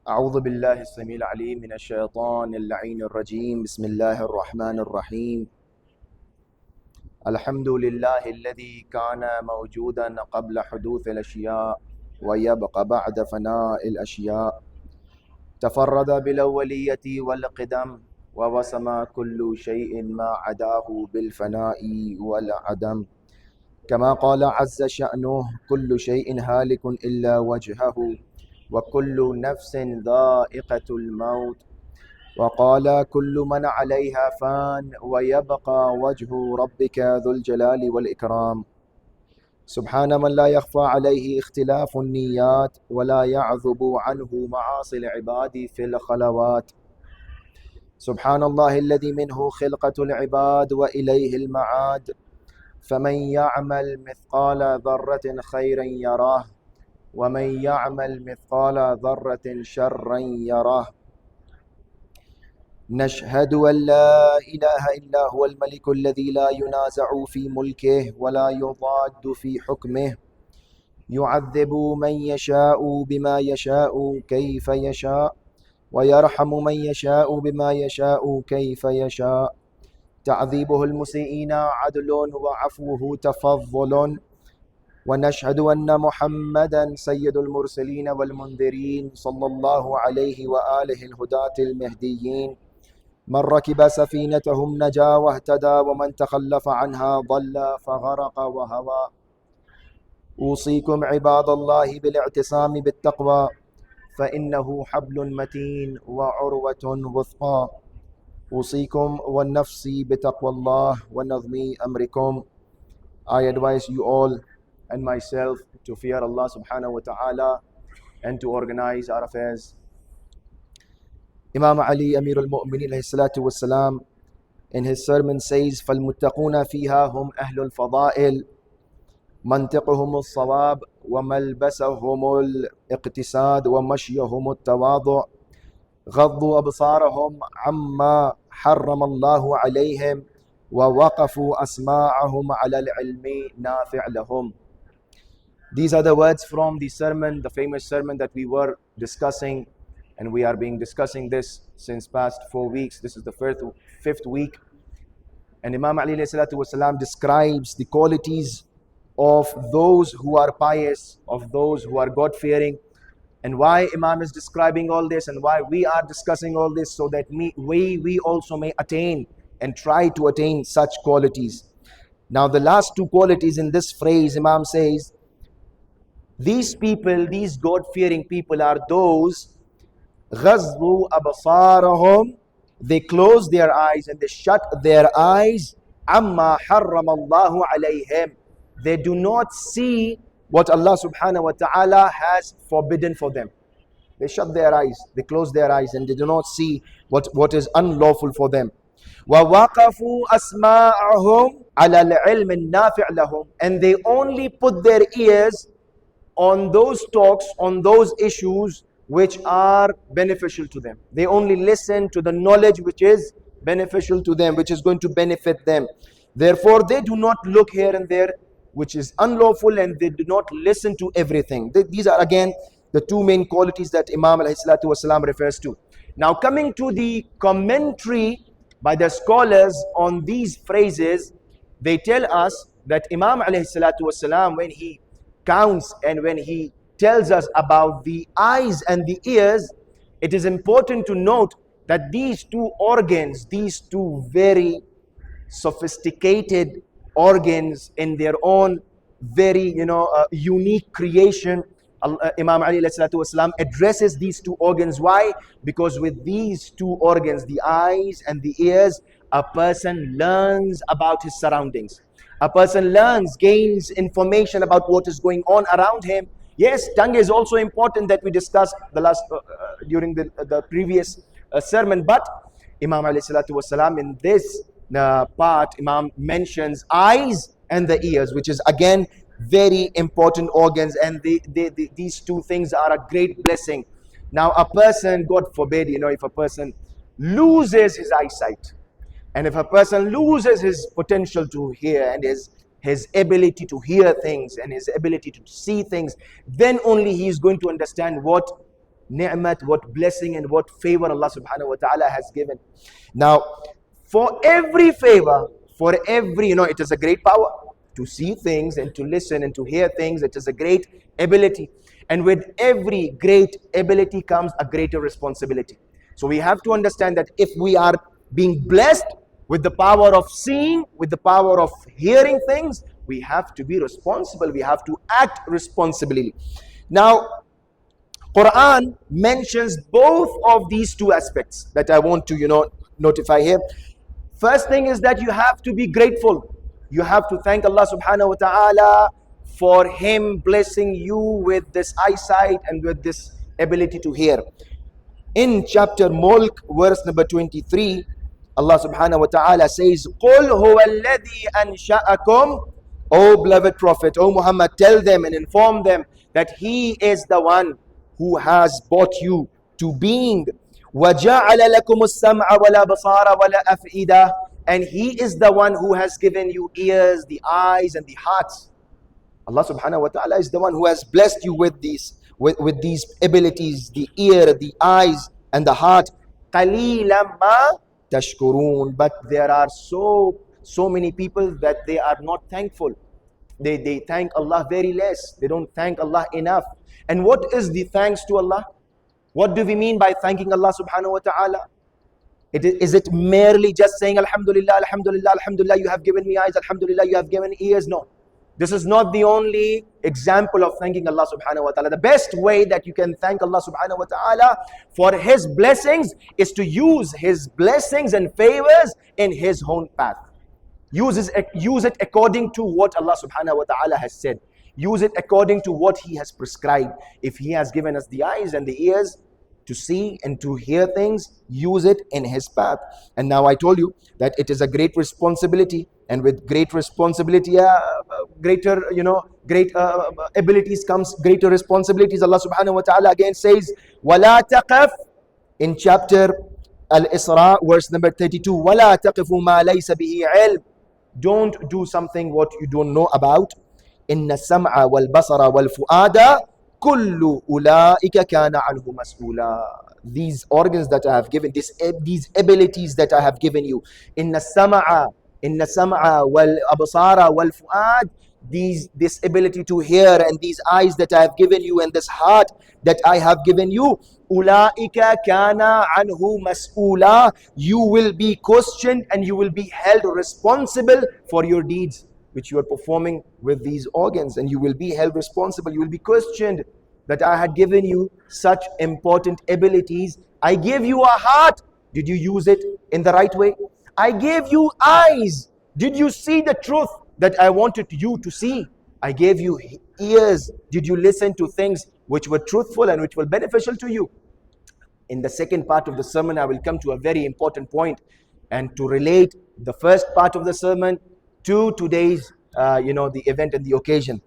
أعوذ بالله السميع العليم من الشيطان اللعين الرجيم. بسم الله الرحمن الرحيم. الحمد لله الذي كان موجودا قبل حدوث الأشياء ويبقى بعد فناء الأشياء. تفرد بالأولية والقدم ووسم كل شيء ما عداه بالفناء والعدم. كما قال عز شأنه: كل شيء هالك إلا وجهه وكل نفس ذائقة الموت. وقال: كل من عليها فان ويبقى وجه ربك ذو الجلال والإكرام. سبحان من لا يخفى عليه اختلاف النيات ولا يعذب عنه معاصي العباد في الخلوات. سبحان الله الذي منه خلقة العباد وإليه المعاد. فمن يعمل مثقال ذرة خيرا يراه ومن يعمل مثقال ذرة شرا يراه. نشهد أن لا إله إلا هو الملك الذي لا ينازع في ملكه ولا يضاد في حكمه. يعذب من يشاء بما يشاء كيف يشاء ويرحم من يشاء بما يشاء كيف يشاء. تعذيبه المسيئين عدل وعفوه تفضل. ونشهد أن محمدا سيد المرسلين والمنذرين صلى الله عليه وآله الهداة المهديين. من ركب سفينتهم نجا واهتدى ومن تخلف عنها ضل فغرق وهوى. أوصيكم عباد الله بالاعتصام بالتقوى فإنه حبل متين وعروة وثقى. أوصيكم والنفس بتقوى الله ونظم أمركم. I advise you all and myself to fear Allah subhanahu wa ta'ala and to organize our affairs. Imam Ali Amir al-Mu'minin alayhi salatu wassalam in his sermon says: فَالْمُتَّقُونَ فِيهَا هُمْ أَهْلُ الْفَضَائِلِ منطقهم الصواب وملبسهم الاقتصاد ومشيهم التواضع. غضوا أبصارهم عما حرم الله عليهم ووقفوا أسماعهم على العلم نافع لهم. These are the words from the sermon, the famous sermon that we were discussing, and we are being discussing this since past 4 weeks. This is the fifth week. And Imam Ali ﷺ describes the qualities of those who are pious, of those who are God-fearing. And why Imam is describing all this and why we are discussing all this, so that we also may attain and try to attain such qualities. Now the last two qualities in this phrase, Imam says, these people, these God-fearing people are those غَزْلُوا أَبْصَارَهُمْ, they close their eyes and they shut their eyes. عَمَّا حَرَّمَ اللَّهُ عَلَيْهِمْ, they do not see what Allah subhanahu wa ta'ala has forbidden for them. They shut their eyes, they close their eyes, and they do not see what is unlawful for them. وَوَقَفُوا أَسْمَاعَهُمْ عَلَى الْعِلْمِ النَّافِعِ لَهُمْ, and they only put their ears on those talks, on those issues which are beneficial to them. They only listen to the knowledge which is beneficial to them, which is going to benefit them. Therefore, they do not look here and there which is unlawful, and they do not listen to everything. These are again the two main qualities that Imam ﷺ refers to. Now, coming to the commentary by the scholars on these phrases, they tell us that Imam ﷺ, when he counts and when he tells us about the eyes and the ears, it is important to note that these two organs, these two very sophisticated organs in their own very unique creation, Imam Ali ﷺ addresses these two organs. Why? Because with these two organs, the eyes and the ears, a person learns about his surroundings. A person learns, gains information about what is going on around him. Yes, tongue is also important, that we discussed during the previous sermon. But Imam Ali ﷺ in this part, Imam mentions eyes and the ears, which is again very important organs, and these two things are a great blessing. Now, a person, God forbid, if a person loses his eyesight, and if a person loses his potential to hear and his ability to hear things and his ability to see things, then only he is going to understand what ni'mat, what blessing and what favor Allah subhanahu wa ta'ala has given. Now, for every favor, for every, it is a great power to see things and to listen and to hear things. It is a great ability. And with every great ability comes a greater responsibility. So we have to understand that if we are being blessed with the power of seeing, with the power of hearing things, we have to be responsible. We have to act responsibly. Now, Quran mentions both of these two aspects that I want to, notify here. First thing is that you have to be grateful. You have to thank Allah subhanahu wa ta'ala for Him blessing you with this eyesight and with this ability to hear. In chapter Mulk, verse number 23, Allah subhanahu wa ta'ala says, قُلْ هُوَ الَّذِي أَنْشَأَكُمْ. O beloved Prophet, O Muhammad, tell them and inform them that He is the one who has brought you to being. وَجَعَلَ لَكُمُ السَّمْعَ وَلَا بَصَارَ وَلَا أَفْئِدَةَ. And He is the one who has given you ears, the eyes and the hearts. Allah subhanahu wa ta'ala is the one who has blessed you with these abilities, the ear, the eyes and the heart. قَلِيلًا مَا تَشْكُرُونَ. But there are so many people that they are not thankful. They thank Allah very less. They don't thank Allah enough. And what is the thanks to Allah? What do we mean by thanking Allah subhanahu wa ta'ala? Is it merely just saying Alhamdulillah, Alhamdulillah, Alhamdulillah, you have given me eyes, Alhamdulillah, you have given ears? No. This is not the only example of thanking Allah subhanahu wa ta'ala. The best way that you can thank Allah subhanahu wa ta'ala for His blessings is to use His blessings and favors in His own path. Use it according to what Allah subhanahu wa ta'ala has said. Use it according to what He has prescribed. If He has given us the eyes and the ears to see and to hear things, use it in His path. And now I told you that it is a great responsibility, and with great responsibility, greater abilities comes greater responsibilities. Allah subhanahu wa ta'ala again says, وَلَا تَقَفْ, in chapter Al-Isra, verse number 32, وَلَا تَقِفُ مَا لَيْسَ بِهِ عِلْمٍ. Don't do something what you don't know about. إِنَّ السَّمْعَ وَالْبَصَرَ وَالْفُؤَادَ كُلُّ أُولَٰئِكَ كَانَ عَنْهُ مَسْئُولًا. These organs that I have given, these abilities that I have given you, إِنَّ السَّمْعَ وَالْأَبْصَارَ وَالْفُؤَادَ, this ability to hear and these eyes that I have given you and this heart that I have given you, أُولَٰئِكَ كَانَ عَنْهُ مَسْئُولًا. You will be questioned and you will be held responsible for your deeds which you are performing with these organs, and you will be held responsible. You will be questioned that I had given you such important abilities. I gave you a heart. Did you use it in the right way? I gave you eyes. Did you see the truth that I wanted you to see? I gave you ears. Did you listen to things which were truthful and which were beneficial to you? In the second part of the sermon, I will come to a very important point and to relate the first part of the sermon to today's, the event and the occasion.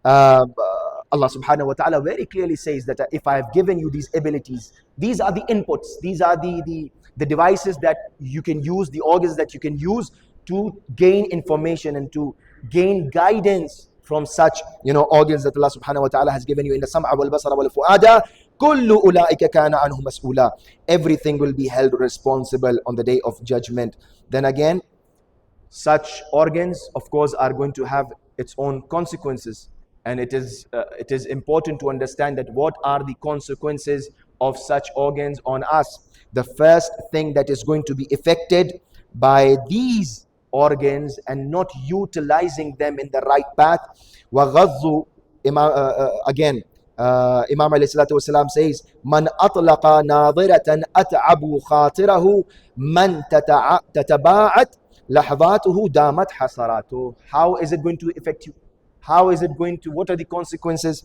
Allah subhanahu wa ta'ala very clearly says that if I have given you these abilities, these are the inputs, these are the devices that you can use, the organs that you can use to gain information and to gain guidance from such, organs that Allah subhanahu wa ta'ala has given you. In the sam'a wal basara wal fu'ada, kullu ulaika kana anhu mas'ula. Everything will be held responsible on the day of judgment. Then again, such organs, of course, are going to have its own consequences. And it is important to understand that what are the consequences of such organs on us. The first thing that is going to be affected by these organs and not utilizing them in the right path. وَغَضُّ, again, Imam Ali says, "Man atlaqa nadiratan at'abu khatirahu, man tataba'at lahadatuhu damat hasaratuh." How is it going to affect you? What are the consequences?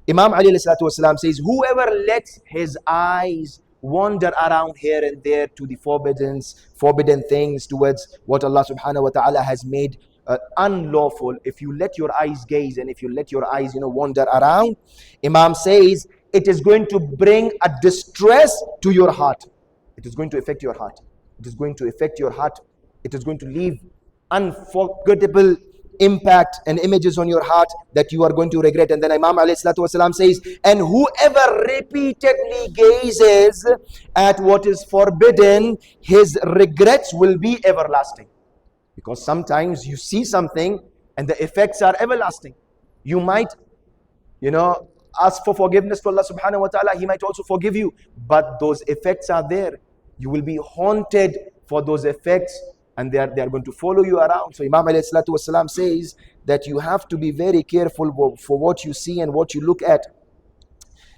Imam Ali says, whoever lets his eyes wander around here and there to the forbidden things, towards what Allah subhanahu wa ta'ala has made unlawful, if you let your eyes gaze and if you let your eyes wander around, Imam says it is going to bring a distress to your heart. It is going to affect your heart. It is going to affect your heart. It is going to leave unforgettable impact and images on your heart that you are going to regret. And then Imam Ali says, and whoever repeatedly gazes at what is forbidden, his regrets will be everlasting. Because sometimes you see something and the effects are everlasting. You might, ask for forgiveness to Allah subhanahu wa ta'ala. He might also forgive you. But those effects are there. You will be haunted for those effects, and they are going to follow you around. So Imam Ali says that you have to be very careful for what you see and what you look at.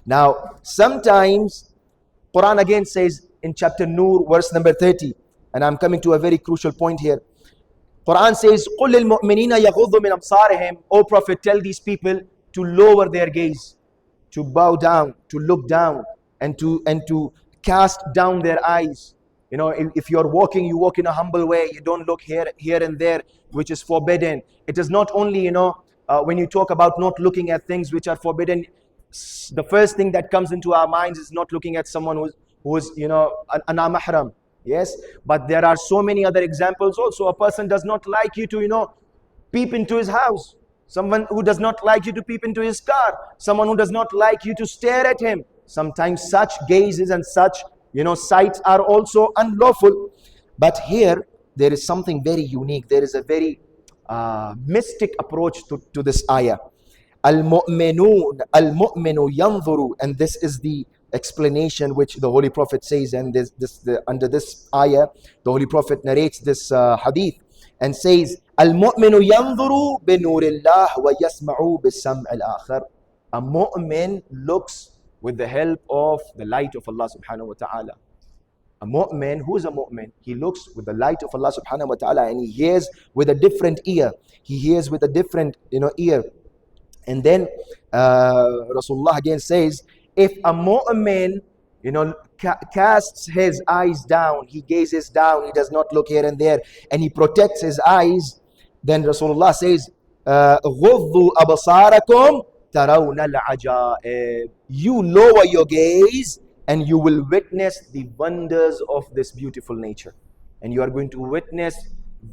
Now, sometimes Quran again says in chapter Nur, verse number 30, and I'm coming to a very crucial point here. Quran says, قُلْ لِلْمُؤْمِنِينَ يَغُضُّ مِنْ أَبْصَارِهِمْ. O Prophet, tell these people to lower their gaze, to bow down, to look down, and to cast down their eyes. If you're walking, you walk in a humble way. You don't look here and there, which is forbidden. It is not only, when you talk about not looking at things which are forbidden, the first thing that comes into our minds is not looking at someone who's an mahram. Yes, but there are so many other examples also. A person does not like you to, peep into his house. Someone who does not like you to peep into his car. Someone who does not like you to stare at him. Sometimes such gazes and such, sights are also unlawful. But here, there is something very unique. There is a very mystic approach to this ayah. Al-mu'minu yanzuru. And this is the explanation which the Holy Prophet says. And under this ayah, the Holy Prophet narrates this hadith and says, Al-mu'minu yanzuru binurillah wa yasma'u bis-sam' al-akhir. A mu'min looks with the help of the light of Allah subhanahu wa ta'ala. A mu'min, who is a mu'min? He looks with the light of Allah subhanahu wa ta'ala, and he hears with a different ear. He hears with a different ear. And then Rasulullah again says, if a mu'min casts his eyes down, he gazes down, he does not look here and there, and he protects his eyes, then Rasulullah says, غُضُّوا أَبْصَارَكُمْ تَرَوْنَ الْعَجَائِبِ. You lower your gaze and you will witness the wonders of this beautiful nature. And you are going to witness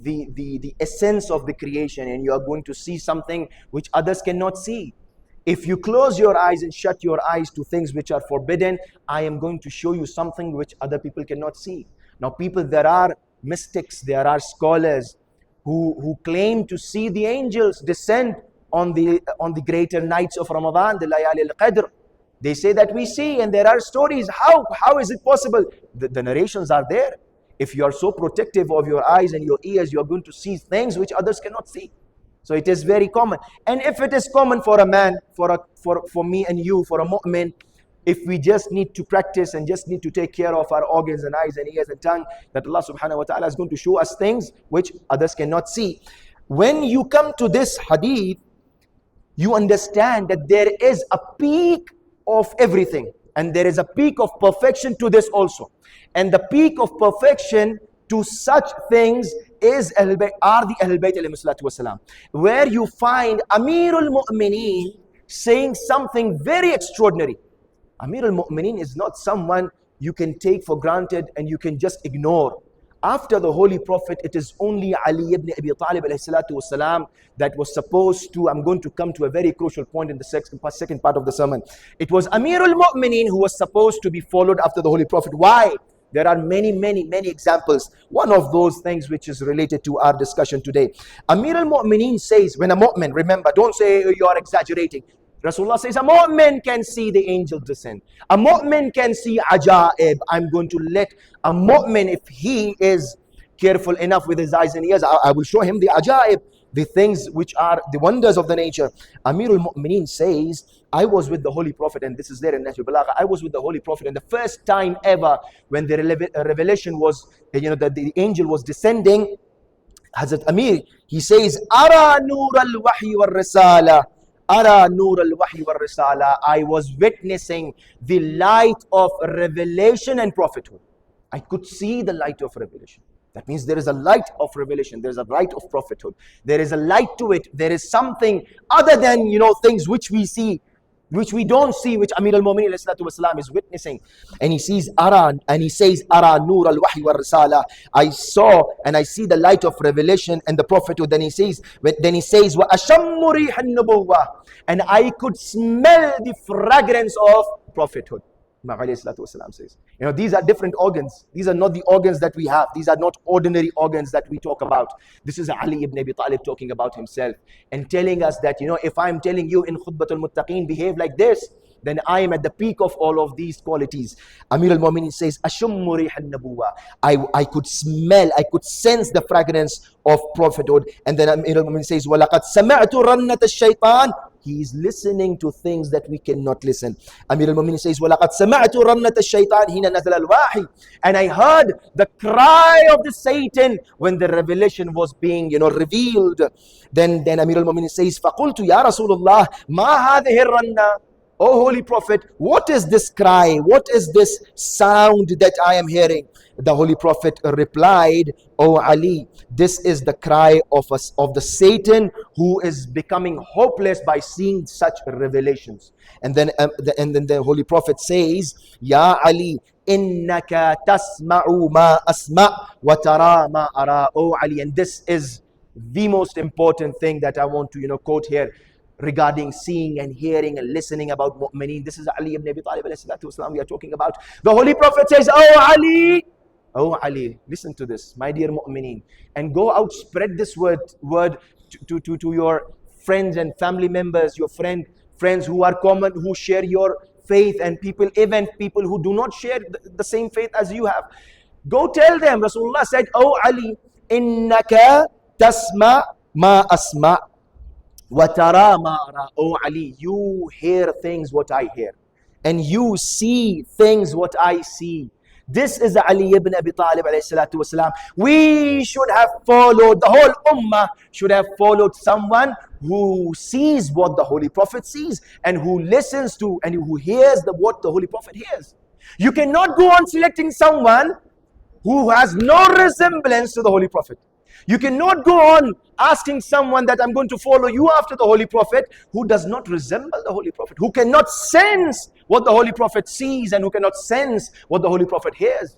the essence of the creation, and you are going to see something which others cannot see. If you close your eyes and shut your eyes to things which are forbidden, I am going to show you something which other people cannot see. Now there are mystics, there are scholars who claim to see the angels descend on the greater nights of Ramadan, the Layali al-Qadr. They say that we see, and there are stories. How is it possible? The narrations are there. If you are so protective of your eyes and your ears, you are going to see things which others cannot see. So it is very common. And if it is common for a man, for me and you, for a mu'min, if we just need to practice and just need to take care of our organs and eyes and ears and tongue, that Allah subhanahu wa ta'ala is going to show us things which others cannot see. When you come to this hadith, you understand that there is a peak of everything, and there is a peak of perfection to this also. And the peak of perfection to such things are the Ahlul Bayt alayhi salatu wasalam, where you find Amirul Mu'mineen saying something very extraordinary. Amirul Mu'mineen is not someone you can take for granted and you can just ignore. After the Holy Prophet, it is only Ali ibn Abi Talib alayhi salatu wasalam that was supposed to, I'm going to come to a very crucial point in the second part of the sermon. It was Amirul Mu'mineen who was supposed to be followed after the Holy Prophet. Why? There are many examples. One of those things which is related to our discussion today. Amir al-Mu'mineen says, when a mu'min, remember, don't say you are exaggerating. Rasulullah says, a mu'min can see the angels descend. A mu'min can see ajaib. I'm going to let a mu'min, if he is careful enough with his eyes and ears, I will show him the ajaib, the things which are the wonders of the nature. Amir al-Mu'mineen says, I was with the Holy Prophet, and this is there in Nahjul Balagha. I was with the Holy Prophet, and the first time ever when the revelation was, that the angel was descending, Hazrat Amir, he says, Ara nur al-wahyi wal-risala. Ara nur al-wahyi wal-risala. I was witnessing the light of revelation and prophethood. I could see the light of revelation. That means there is a light of revelation. There is a light of prophethood. There is a light to it. There is something other than, things which we see. which we don't see, which Amir al-Mu'minin is witnessing. And he sees Ara, and he says, Ara nur al-wahy wa risala. I saw and I see the light of revelation and the prophethood. Then he says, wa ashammu riha an-nubuwwah, and I could smell the fragrance of prophethood. Imam Ali says, these are different organs. These are not the organs that we have. These are not ordinary organs that we talk about. This is Ali ibn Abi Talib talking about himself and telling us that, if I'm telling you in Khutbatul Mutaqeen, behave like this, then I am at the peak of all of these qualities. Amir al-Mu'minin says, Ashummu riha an-nubuwwah. I could smell, I could sense the fragrance of prophethood. And then Amir al-Mu'minin says, وَلَقَدْ سَمَعْتُ رَنَّةَ الشَّيْطَانِ. He is listening to things that we cannot listen. Amir al-Mu'minin says, وَلَقَدْ سَمَعْتُ رَنَّةَ الشَّيْطَانِ هِينَ نَزَلَ الْوَاحِي. And I heard the cry of the Satan when the revelation was being, revealed. Then Amir al-Mu'minin says, فَقُلْتُ يَا رَسُولُ اللَّهِ مَا هَذِهِ الرَّنَّةِ. O Holy Prophet, what is this cry? What is this sound that I am hearing? The Holy Prophet replied, O Ali, this is the cry of the Satan who is becoming hopeless by seeing such revelations. And then the Holy Prophet says, Ya Ali, innaka tasma'u ma asma' wa tara ma ara. O Ali, and this is the most important thing that I want to quote here regarding seeing and hearing and listening about mu'mineen. This is Ali ibn Abi Talib we are talking about. The Holy Prophet says, Oh Ali, listen to this, my dear mu'mineen, and go out, spread this word to your friends and family members, your friends who are common, who share your faith, and even people who do not share the same faith as you have. Go tell them, Rasulullah said, Oh Ali, innaka tasma ma asma' Watara ma'ara. Oh Ali, you hear things what I hear, and you see things what I see. This is Ali ibn Abi Talib alayhi salatu wasalam. We should have followed, the whole ummah should have followed someone who sees what the Holy Prophet sees, and who listens to and who hears what the Holy Prophet hears. You cannot go on selecting someone who has no resemblance to the Holy Prophet. You cannot go on asking someone that I'm going to follow you after the Holy Prophet who does not resemble the Holy Prophet, who cannot sense what the Holy Prophet sees and who cannot sense what the Holy Prophet hears.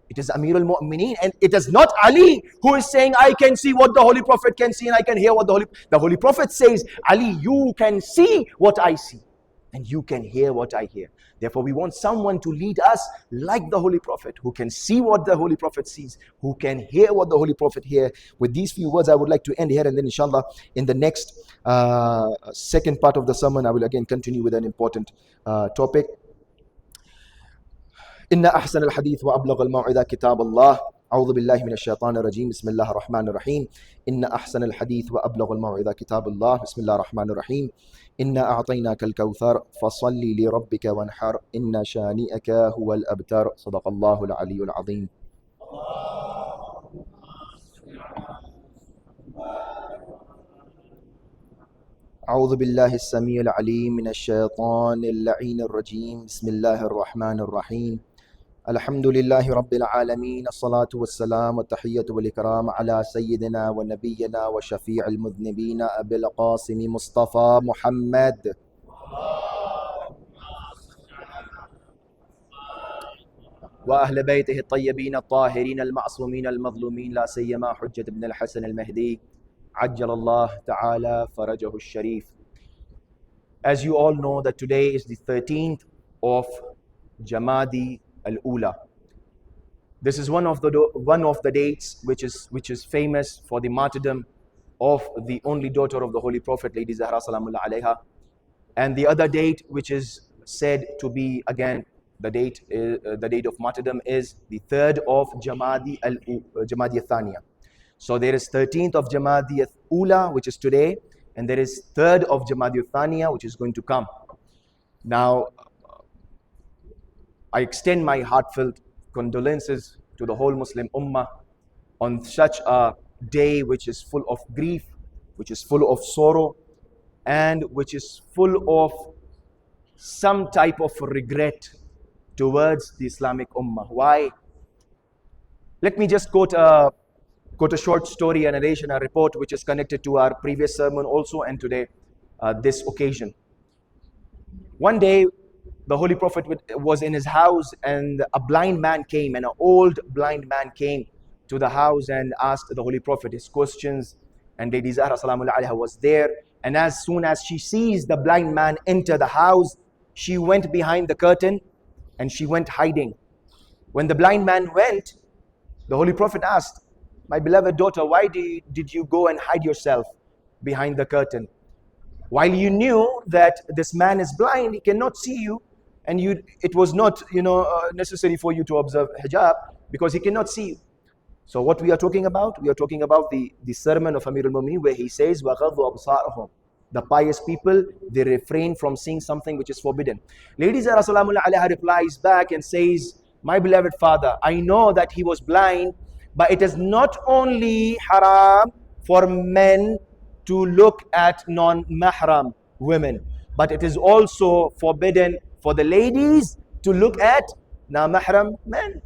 It is Amir al-Mu'mineen, and it is not Ali who is saying, I can see what the Holy Prophet can see and I can hear what the Holy Prophet says. Ali, you can see what I see and you can hear what I hear. Therefore, we want someone to lead us like the Holy Prophet, who can see what the Holy Prophet sees, who can hear what the Holy Prophet hears. With these few words, I would like to end here, and then inshallah, in the next second part of the sermon, I will again continue with an important topic. Inna ahsan al-hadith wa ablagh al-maw'idha kitab Allah. أعوذ بالله من الشيطان الرجيم بسم الله الرحمن الرحيم إن أحسن الحديث وأبلغ الموعظة كتاب الله بسم الله الرحمن الرحيم إنا أعطيناك الكوثر فصل لربك وانحر إن شانئك هو الأبتر صدق الله العلي العظيم. أعوذ بالله السميع العليم من الشيطان اللعين الرجيم بسم الله الرحمن الرحيم الحمد لله رب العالمين الصلاة والسلام والتحية والإكرام على سيدنا ونبينا وشفيع المذنبين أبي القاسم مصطفى محمد وأهل بيته الطيبين الطاهرين المعصومين المظلومين لا سيما حجة بن الحسن المهدي عجل الله تعالى فرجه الشريف. As you all know that today is the 13th of Jamadi al-Ula. This is one of the dates which is famous for the martyrdom of the only daughter of the Holy Prophet, Lady Zahra Salamullah alayha. And the other date which is said to be again the date of martyrdom is the 3rd of Jamadi al-Thaniya. So there is 13th of Jamadi al-Ula, which is today, and there is 3rd of Jamadi al-Thaniya, which is going to come. Now, I extend my heartfelt condolences to the whole Muslim Ummah on such a day which is full of grief, which is full of sorrow, and which is full of some type of regret towards the Islamic Ummah. Why? Let me just quote a short story, a narration, a report which is connected to our previous sermon also and today, this occasion. One day, the Holy Prophet was in his house, and a blind man came, and an old blind man came to the house and asked the Holy Prophet his questions. And Lady Zahra Salamu Alaiha was there. And as soon as she sees the blind man enter the house, she went behind the curtain and she went hiding. When the blind man went, the Holy Prophet asked, "My beloved daughter, why did you go and hide yourself behind the curtain? While you knew that this man is blind, he cannot see you, and it was not necessary for you to observe hijab because he cannot see you." So what we are talking about? We are talking about the sermon of Amir al-Mu'mineen, where he says, وَغَضُّ أَبْصَارَهُمْ. The pious people, they refrain from seeing something which is forbidden. Lady Zahra Salamu Alaiha replies back and says, "My beloved father, I know that he was blind, but it is not only haram for men to look at non-mahram women, but it is also forbidden for the ladies to look at non-mahram men.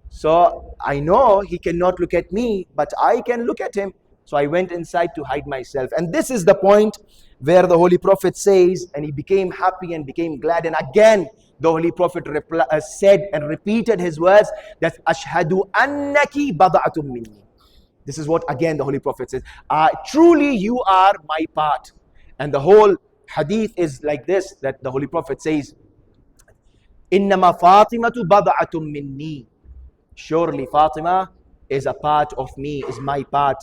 So I know he cannot look at me, but I can look at him. So I went inside to hide myself." And this is the point where the Holy Prophet says, and he became happy and became glad. And again, the Holy Prophet said and repeated his words, that "Ashhadu annaki bada'atum minni." This is what again the Holy Prophet says, "Truly you are my part." And the whole hadith is like this, that the Holy Prophet says, "Innama Fatimatu bada'atum minni." Surely Fatima is a part of me, is my part.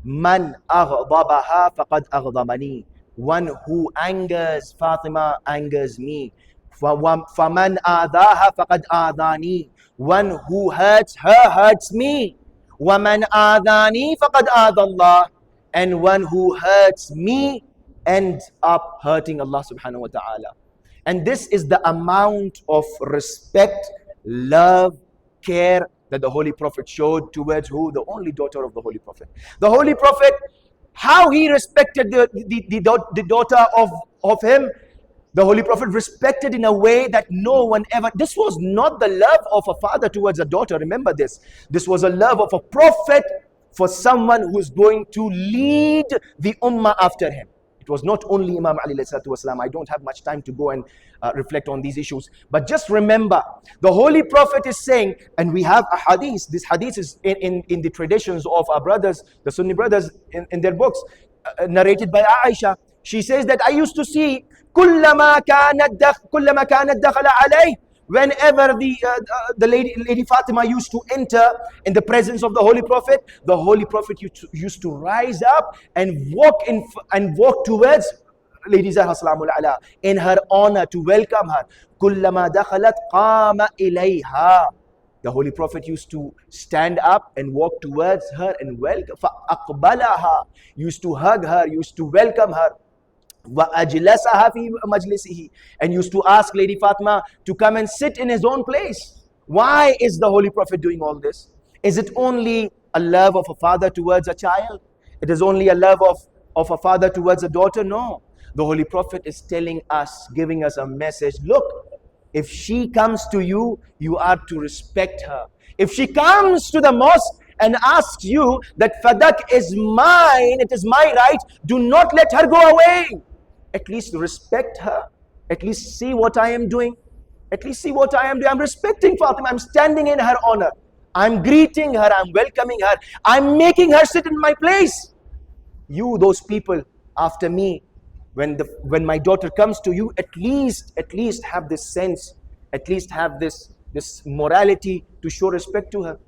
"Man aghdabaha faqad aghdabani." One who angers Fatima angers me. "Faman adaha faqad adani." One who hurts her hurts me. "Waman adani faqad adallah." And one who hurts me ends up hurting Allah subhanahu wa ta'ala. And this is the amount of respect, love, care that the Holy Prophet showed towards who? The only daughter of the Holy Prophet. The Holy Prophet, how he respected the daughter of him, the Holy Prophet respected in a way that no one ever. This was not the love of a father towards a daughter. Remember this. This was a love of a prophet for someone who is going to lead the ummah after him. It was not only Imam Ali والسلام. I don't have much time to go and reflect on these issues. But just remember, the Holy Prophet is saying, and we have a hadith. This hadith is in the traditions of our brothers, the Sunni brothers, in their books, narrated by Aisha. She says that I used to see, كلما كانت دخل عليه. Whenever the Lady Fatima used to enter in the presence of the Holy Prophet used to rise up and walk towards Lady Zahra Salamu Alaiha in her honor to welcome her. كلما دخلت قام إليها. The Holy Prophet used to stand up and walk towards her and welcome. فأقبلها. Used to hug her, used to welcome her. وَأَجْلَسَهَا فِي مَجْلِسِهِ. And used to ask Lady Fatima to come and sit in his own place. Why is the Holy Prophet doing all this? Is it only a love of a father towards a child? It is only a love of a father towards a daughter? No. The Holy Prophet is telling us, giving us a message. Look, if she comes to you, you are to respect her. If she comes to the mosque and asks you that fadak is mine, it is my right, do not let her go away. At least respect her. At least see what I am doing. At least see what I am doing. I'm respecting Fatima. I'm standing in her honor. I'm greeting her. I'm welcoming her. I'm making her sit in my place. You, those people after me, when my daughter comes to you, at least have this sense, at least have this morality to show respect to her.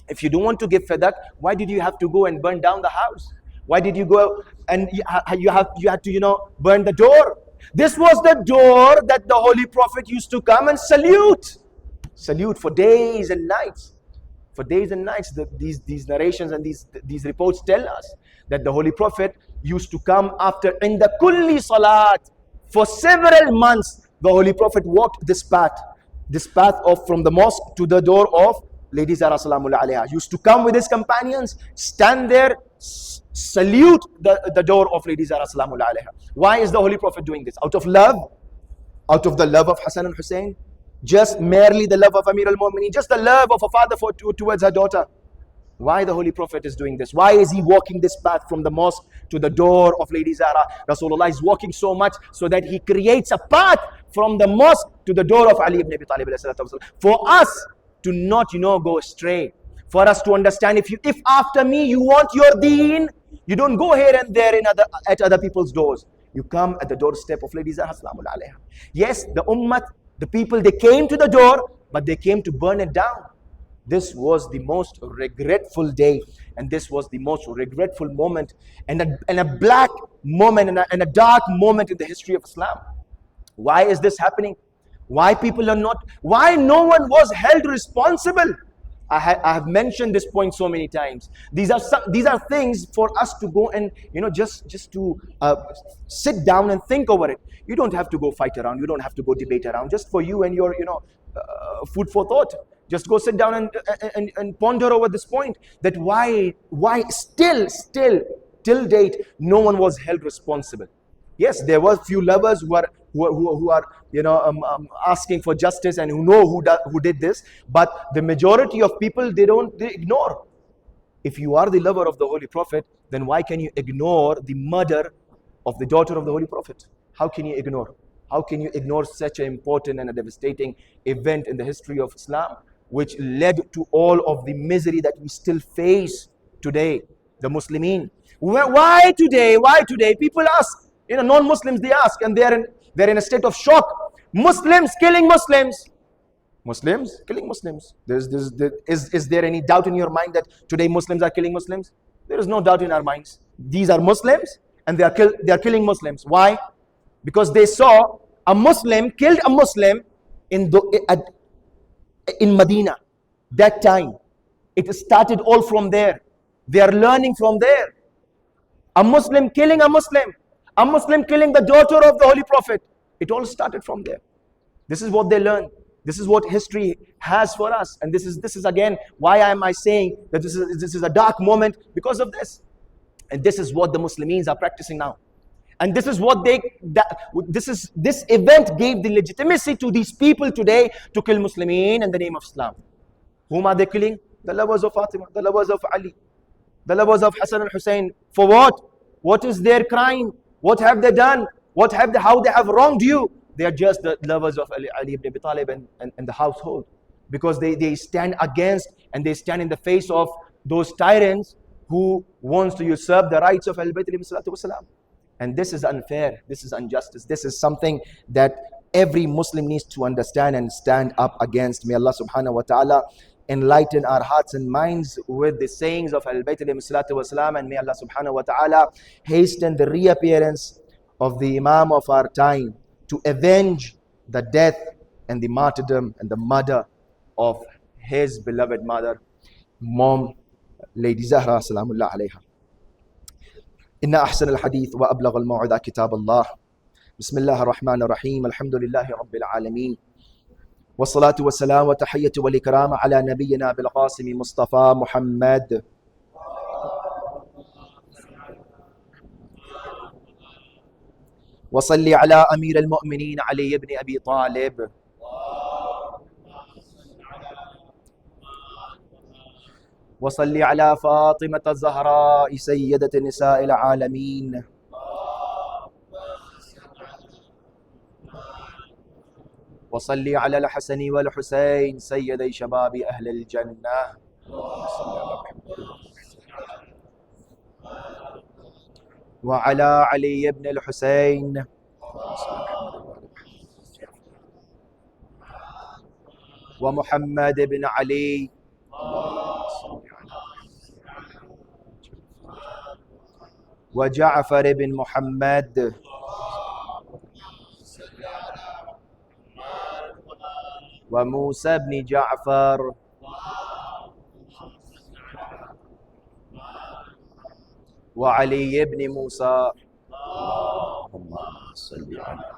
If you don't want to give fadak, why did you have to go and burn down the house? Why did you go and you had to burn the door? This was the door that the Holy Prophet used to come and salute for days and nights. For days and nights, these narrations and these reports tell us that the Holy Prophet used to come after in the kulli salat. For several months, the Holy Prophet walked this path from the mosque to the door of Lady Zahra Salamu Alaiha. Used to come with his companions, stand there, salute the door of Lady Zahra Salamu Alaiha. Why is the Holy Prophet doing this? Out of love? Out of the love of Hassan and Hussein? Just merely the love of Amir al-Mu'mineen? Just the love of a father towards her daughter? Why the Holy Prophet is doing this? Why is he walking this path from the mosque to the door of Lady Zahra? Rasulullah is walking so much so that he creates a path from the mosque to the door of Ali ibn Abi Talib, for us to not, go astray. For us to understand, if after me you want your deen, you don't go here and there at other people's doors. You come at the doorstep of Lady Zahra Salamu alayha. Yes, the ummah, the people, they came to the door, but they came to burn it down. This was the most regretful day, and this was the most regretful moment, and a black moment, and a dark moment in the history of Islam. Why is this happening? Why why no one was held responsible? I have mentioned this point so many times. These are things for us to go and just to sit down and think over it. You don't have to go fight around. You don't have to go debate around. Just for you and your food for thought. Just go sit down and ponder over this point, that why still till date no one was held responsible. Yes, there were few lovers who are asking for justice and who know who did this, but the majority of people, they ignore. If you are the lover of the Holy Prophet, then why can you ignore the murder of the daughter of the Holy Prophet? How can you ignore? How can you ignore such an important and a devastating event in the history of Islam, which led to all of the misery that we still face today, the Muslimin? Why today? Why today? People ask. Non-Muslims, they ask, and they're in a state of shock. Muslims killing Muslims. Muslims killing Muslims. Is there any doubt in your mind that today Muslims are killing Muslims? There is no doubt in our minds. These are Muslims, and they are killing Muslims. Why? Because they saw a Muslim killed a Muslim in Medina. That time, it started all from there. They are learning from there. A Muslim killing a Muslim killing the daughter of the Holy Prophet. It all started from there. This is what they learn. This is what history has for us. And this is again, why am I saying that this is a dark moment? Because of this. And this is what the Muslims are practicing now. And this is what this event gave the legitimacy to these people today to kill Muslimin in the name of Islam. Whom are they killing? The lovers of Fatima, the lovers of Ali, the lovers of Hassan and Hussein. For what? What is their crime? What have they done? How they have wronged you? They are just the lovers of Ali ibn Abi Talib and the household. Because they stand against and they stand in the face of those tyrants who wants to usurp the rights of Ahlul Bayt alayhim salatu wasalam. And this is unfair. This is injustice. This is something that every Muslim needs to understand and stand up against. May Allah subhanahu wa ta'ala enlighten our hearts and minds with the sayings of Ahlul Bayt alayhim salatu wasalam, and may Allah subhanahu wa ta'ala hasten the reappearance of the Imam of our time to avenge the death and the martyrdom and the murder of his beloved mother, Mom, Lady Zahra Salamullah alayha. Inna ahsan al-hadith wa ablagh al-maw'idha kitab Allah. Bismillah ar-Rahman ar-Rahim. Alhamdulillahi Rabbil Alameen. والصلاة والسلام وتحية والإكرام على نبينا بالقاسم مصطفى محمد وصلي على أمير المؤمنين علي بن أبي طالب وصلي على فاطمة الزهراء سيدة نساء العالمين وصلي على الحسن والحسين سيدي شباب أهل الجنة وعلى علي بن الحسين ومحمد بن علي وجعفر بن محمد وموسى بن جعفر وعلي بن موسى اللهم صل على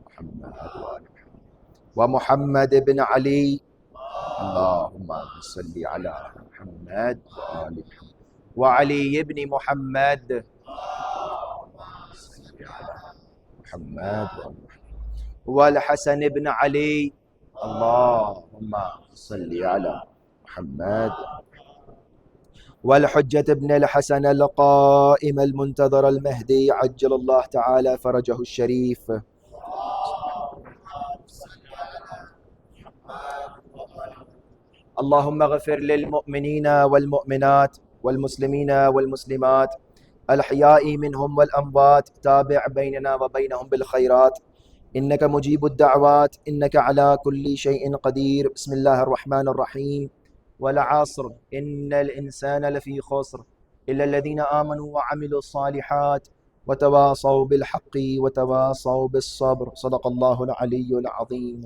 محمد وآل محمد ومحمد بن علي اللهم صل على محمد وآل محمد وعلي بن محمد محمد والحسن بن علي اللهم صل على محمد والحجة بن الحسن القائم المنتظر المهدي عجل الله تعالى فرجه الشريف اللهم اغفر للمؤمنين والمؤمنات والمسلمين والمسلمات الأحياء منهم والأموات، تابع بيننا وبينهم بالخيرات، إنك مجيب الدعوات، إنك على كل شيء قدير. بسم الله الرحمن الرحيم. والعصر إن الإنسان لفي خسر إلا الذين آمنوا وعملوا الصالحات وتواصوا بالحق وتواصوا بالصبر. صدق الله العلي العظيم.